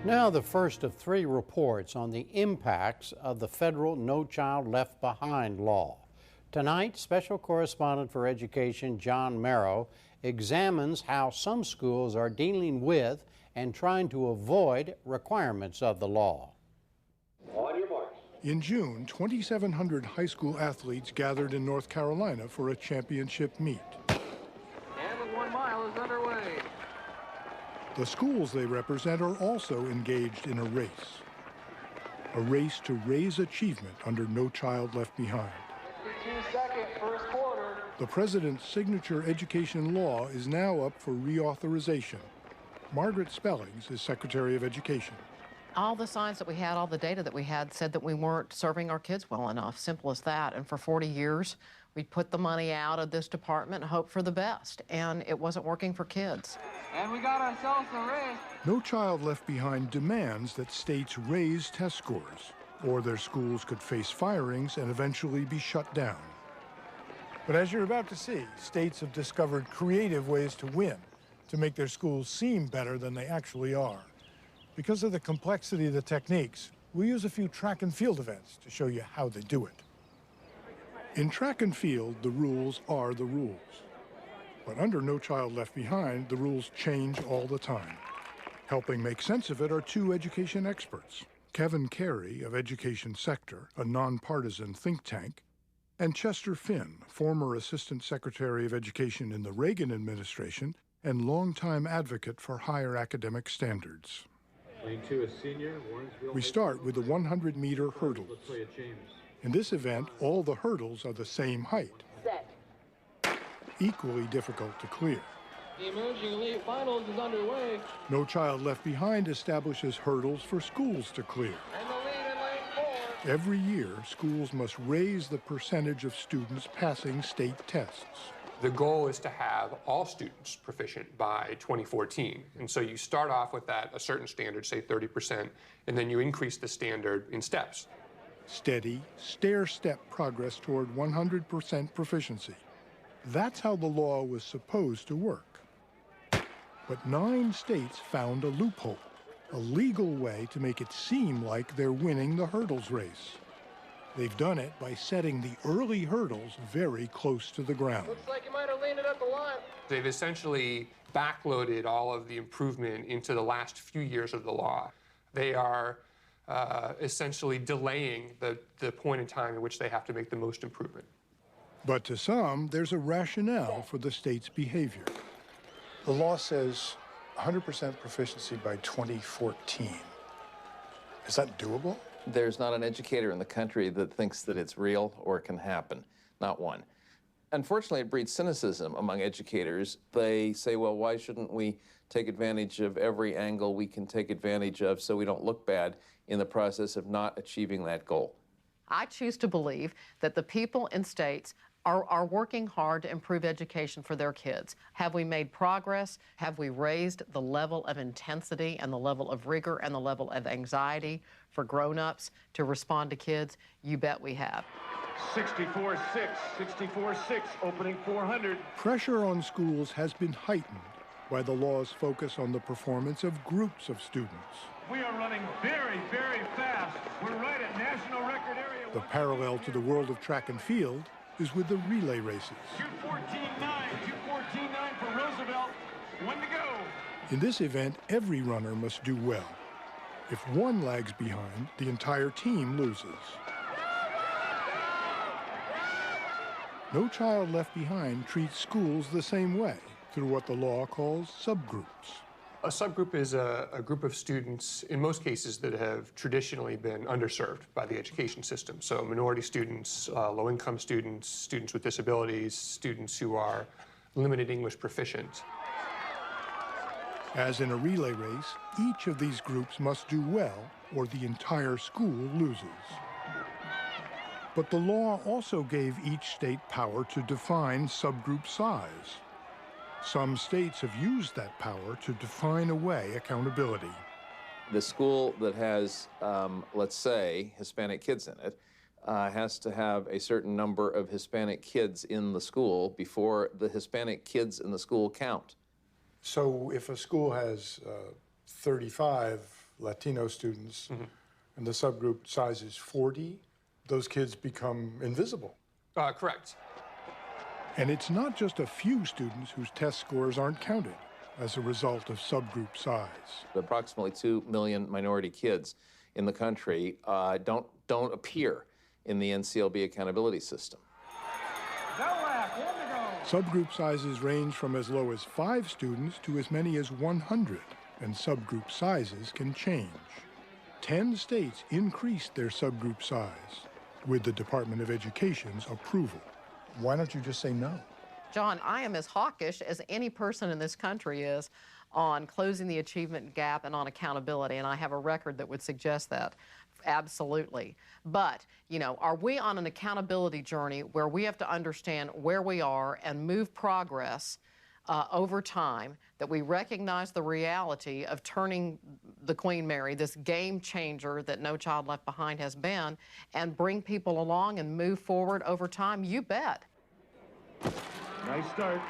Now the first of 3 reports on the impacts of the federal No Child Left Behind law. Tonight, Special Correspondent for Education John Merrow examines how some schools are dealing with and trying to avoid requirements of the law. On your marks. In June, 2,700 high school athletes gathered in North Carolina for a championship meet. And the 1 mile is underway. The schools they represent are also engaged in a race to raise achievement under No Child Left Behind. 52-second first quarter. The president's signature education law is now up for reauthorization. Margaret Spellings is Secretary of Education. All the signs that we had, all the data that we had said that we weren't serving our kids well enough, simple as that. And for 40 years, we put the money out of this department and hoped for the best, and it wasn't working for kids. And we got ourselves a race. No Child Left Behind demands that states raise test scores, or their schools could face firings and eventually be shut down. But as you're about to see, states have discovered creative ways to win, to make their schools seem better than they actually are. Because of the complexity of the techniques, we'll use a few track and field events to show you how they do it. In track and field, the rules are the rules. But under No Child Left Behind, the rules change all the time. Helping make sense of it are 2 education experts, Kevin Carey of Education Sector, a nonpartisan think tank, and Chester Finn, former Assistant Secretary of Education in the Reagan administration and longtime advocate for higher academic standards. Lane 2 is senior. We start with the 100-meter hurdles. In this event, all the hurdles are the same height. Set. Equally difficult to clear. The emerging elite finals is underway. No Child Left Behind establishes hurdles for schools to clear. And the lead in lane 4. Every year, schools must raise the percentage of students passing state tests. The goal is to have all students proficient by 2014. And so you start off with a certain standard, say 30%, and then you increase the standard in steps. Steady, stair-step progress toward 100% proficiency. That's how the law was supposed to work. But 9 states found a loophole, a legal way to make it seem like they're winning the hurdles race. They've done it by setting the early hurdles very close to the ground. Looks like you might have leaned it up the line. They've essentially backloaded all of the improvement into the last few years of the law. They are essentially delaying the point in time in which they have to make the most improvement. But to some, there's a rationale for the state's behavior. The law says 100% proficiency by 2014. Is that doable? There's not an educator in the country that thinks that it's real or can happen. Not one. Unfortunately, it breeds cynicism among educators. They say, well, why shouldn't we take advantage of every angle we can take advantage of so we don't look bad in the process of not achieving that goal? I choose to believe that the people in states are working hard to improve education for their kids. Have we made progress? Have we raised the level of intensity and the level of rigor and the level of anxiety for grown-ups to respond to kids? You bet we have. 64-6, 64-6, opening 400. Pressure on schools has been heightened by the law's focus on the performance of groups of students. We are running very, very fast. We're right at national record area. The parallel to the world of track and field is with the relay races. 2:14.9, 2:14.9 for Roosevelt. 1 to go. In this event, every runner must do well. If one lags behind, the entire team loses. No Child Left Behind treats schools the same way through what the law calls subgroups. A subgroup is a group of students, in most cases, that have traditionally been underserved by the education system. So minority students, low-income students, students with disabilities, students who are limited English proficient. As in a relay race, each of these groups must do well or the entire school loses. But the law also gave each state power to define subgroup size. Some states have used that power to define away accountability. The school that has, let's say, Hispanic kids in it, has to have a certain number of Hispanic kids in the school before the Hispanic kids in the school count. So if a school has 35 Latino students, and the subgroup size is 40, those kids become invisible. Correct. And it's not just a few students whose test scores aren't counted as a result of subgroup size. Approximately 2 million minority kids in the country don't appear in the NCLB accountability system. Subgroup sizes range from as low as 5 students to as many as 100, and subgroup sizes can change. 10 states increased their subgroup size with the Department of Education's approval. Why don't you just say no? John, I am as hawkish as any person in this country is on closing the achievement gap and on accountability, and I have a record that would suggest that. Absolutely. But, you know, are we on an accountability journey where we have to understand where we are and move progress over time, that we recognize the reality of turning the Queen Mary, this game changer that No Child Left Behind has been, and bring people along and move forward over time? You bet. Nice start.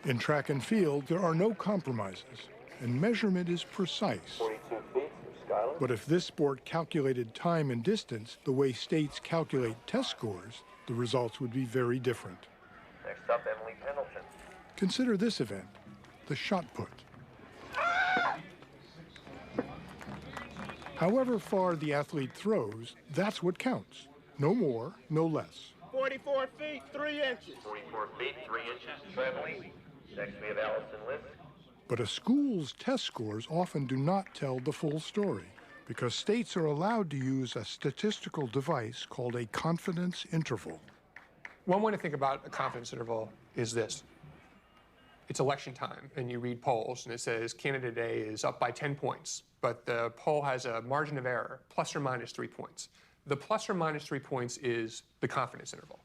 In track and field, there are no compromises, and measurement is precise. 42 feet from Skyland. But if this sport calculated time and distance the way states calculate test scores, the results would be very different. Next up, Emily Pendleton. Consider this event, the shot put. However far the athlete throws, that's what counts. No more, no less. 44 feet, 3 inches. 44 feet, 3 inches for Emily. Next we have Allison Lisk. But a school's test scores often do not tell the full story, because states are allowed to use a statistical device called a confidence interval. One way to think about a confidence interval is this. It's election time, and you read polls, and it says candidate A is up by 10 points, but the poll has a margin of error, plus or minus 3 points. The plus or minus 3 points is the confidence interval.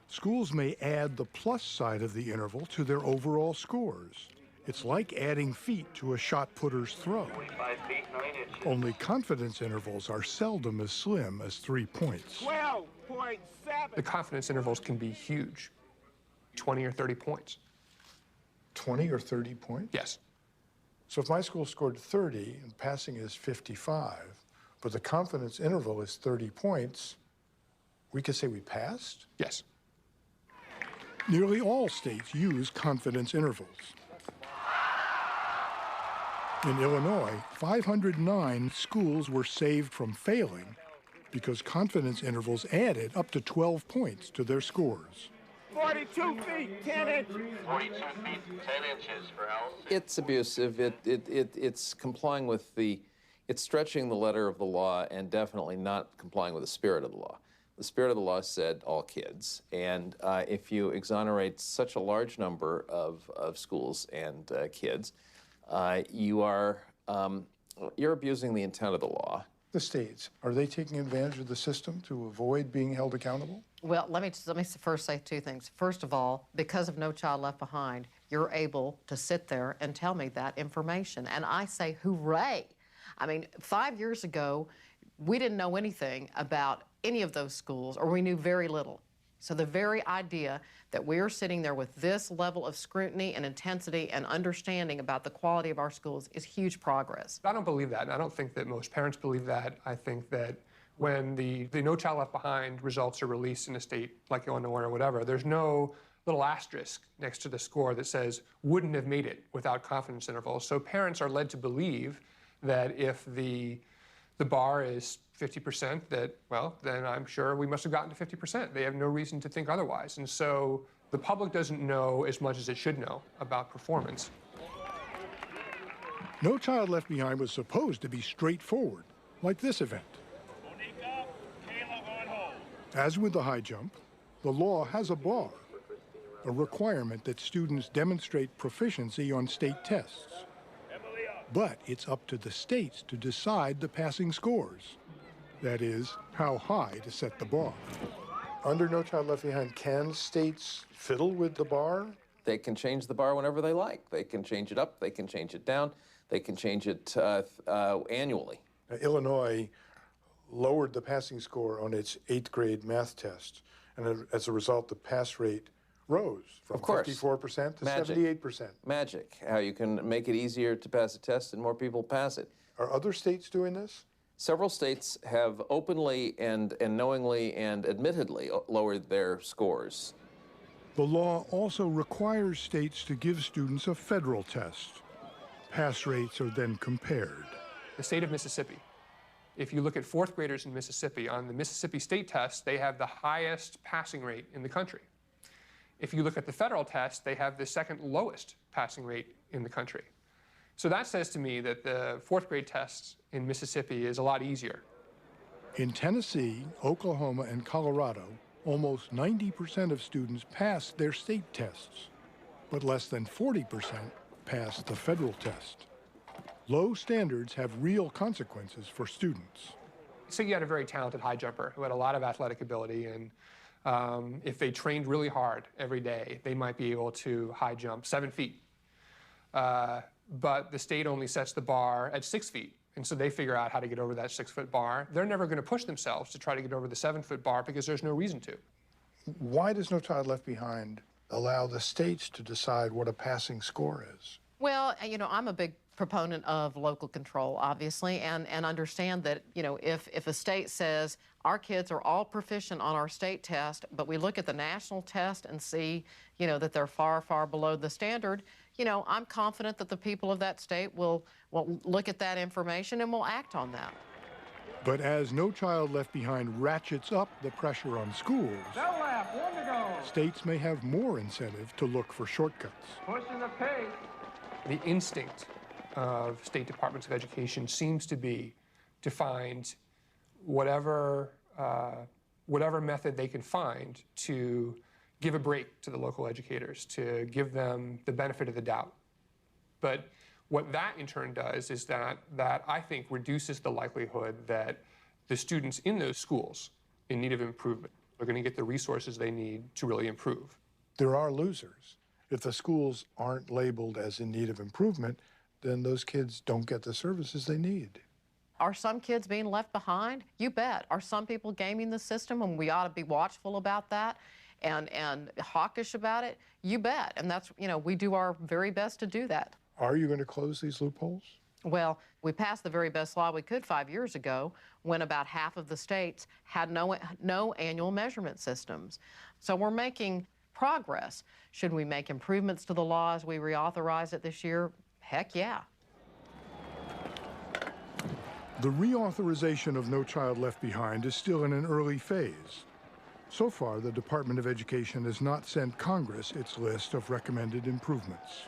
Schools may add the plus side of the interval to their overall scores. It's like adding feet to a shot putter's throw. 45 feet, 9 inches. Only confidence intervals are seldom as slim as 3 points. 12.7. The confidence intervals can be huge, 20 or 30 points. 20 or 30 points? Yes. So if my school scored 30 and passing is 55, but the confidence interval is 30 points, we could say we passed? Yes. Nearly all states use confidence intervals. In Illinois, 509 schools were saved from failing because confidence intervals added up to 12 points to their scores. 42 feet, 10 inches. 42 feet, 10 inches for Allison. It's abusive. It's complying with it's stretching the letter of the law and definitely not complying with the spirit of the law. The spirit of the law said all kids, and if you exonerate such a large number of schools and kids, you're abusing the intent of the law. The states, are they taking advantage of the system to avoid being held accountable? Well, let me first say 2 things. First of all, because of No Child Left Behind, you're able to sit there and tell me that information. And I say, hooray. I mean, 5 years ago, we didn't know anything about any of those schools, or we knew very little. So the very idea that we are sitting there with this level of scrutiny and intensity and understanding about the quality of our schools is huge progress. I don't believe that, and I don't think that most parents believe that. I think that when the No Child Left Behind results are released in a state like Illinois or whatever, there's no little asterisk next to the score that says wouldn't have made it without confidence intervals. So parents are led to believe that if the bar is 50%, that, well, then I'm sure we must have gotten to 50%. They have no reason to think otherwise. And so the public doesn't know as much as it should know about performance. No Child Left Behind was supposed to be straightforward, like this event. As with the high jump, the law has a bar, a requirement that students demonstrate proficiency on state tests. But it's up to the states to decide the passing scores. That is, how high to set the bar. Under No Child Left Behind, can states fiddle with the bar? They can change the bar whenever they like. They can change it up, they can change it down, they can change it annually. Illinois lowered the passing score on its 8th grade math test, and as a result, the pass rate rose from Of course. 54% to Magic. 78%. Magic, how you can make it easier to pass a test and more people pass it. Are other states doing this? Several states have openly and knowingly and admittedly lowered their scores. The law also requires states to give students a federal test. Pass rates are then compared. The state of Mississippi. If you look at fourth graders in Mississippi, on the Mississippi state test, they have the highest passing rate in the country. If you look at the federal test, they have the second lowest passing rate in the country. So that says to me that the fourth grade test in Mississippi is a lot easier. In Tennessee, Oklahoma, and Colorado, almost 90% of students pass their state tests, but less than 40% pass the federal test. Low standards have real consequences for students. So you had a very talented high jumper who had a lot of athletic ability, and if they trained really hard every day, they might be able to high jump 7 feet. But the state only sets the bar at 6 feet, and so they figure out how to get over that 6-foot bar. They're never going to push themselves to try to get over the 7-foot bar because there's no reason to. Why does No Child Left Behind allow the states to decide what a passing score is? Well, you know, I'm a big proponent of local control, obviously, and understand that, you know, if a state says our kids are all proficient on our state test, but we look at the national test and see, you know, that they're far, far below the standard, you know, I'm confident that the people of that state will look at that information and will act on that. But as No Child Left Behind ratchets up the pressure on schools, Bell lap, 1 to go. states may have more incentive to look for shortcuts. Pushing the pace. The instinct of state departments of education seems to be to find whatever method they can find to give a break to the local educators, to give them the benefit of the doubt. But what that in turn does is that I think reduces the likelihood that the students in those schools in need of improvement are going to get the resources they need to really improve. There are losers. If the schools aren't labeled as in need of improvement, then those kids don't get the services they need. Are some kids being left behind? You bet. Are some people gaming the system, and we ought to be watchful about that and hawkish about it? You bet. And that's, you know, we do our very best to do that. Are you going to close these loopholes? Well, we passed the very best law we could 5 years ago when about half of the states had no annual measurement systems. So we're making progress. Should we make improvements to the law as we reauthorize it this year? Heck yeah. The reauthorization of No Child Left Behind is still in an early phase. So far, the Department of Education has not sent Congress its list of recommended improvements.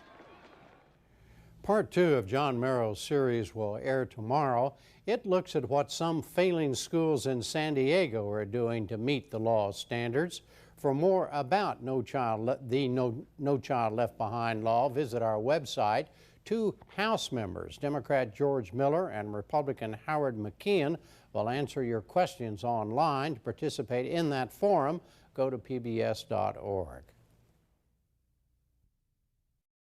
Part 2 of John Merrill's series will air tomorrow. It looks at what some failing schools in San Diego are doing to meet the law's standards. For more about No Child Left Behind law, visit our website. 2 House members, Democrat George Miller and Republican Howard McKeon, will answer your questions online. To participate in that forum, go to pbs.org.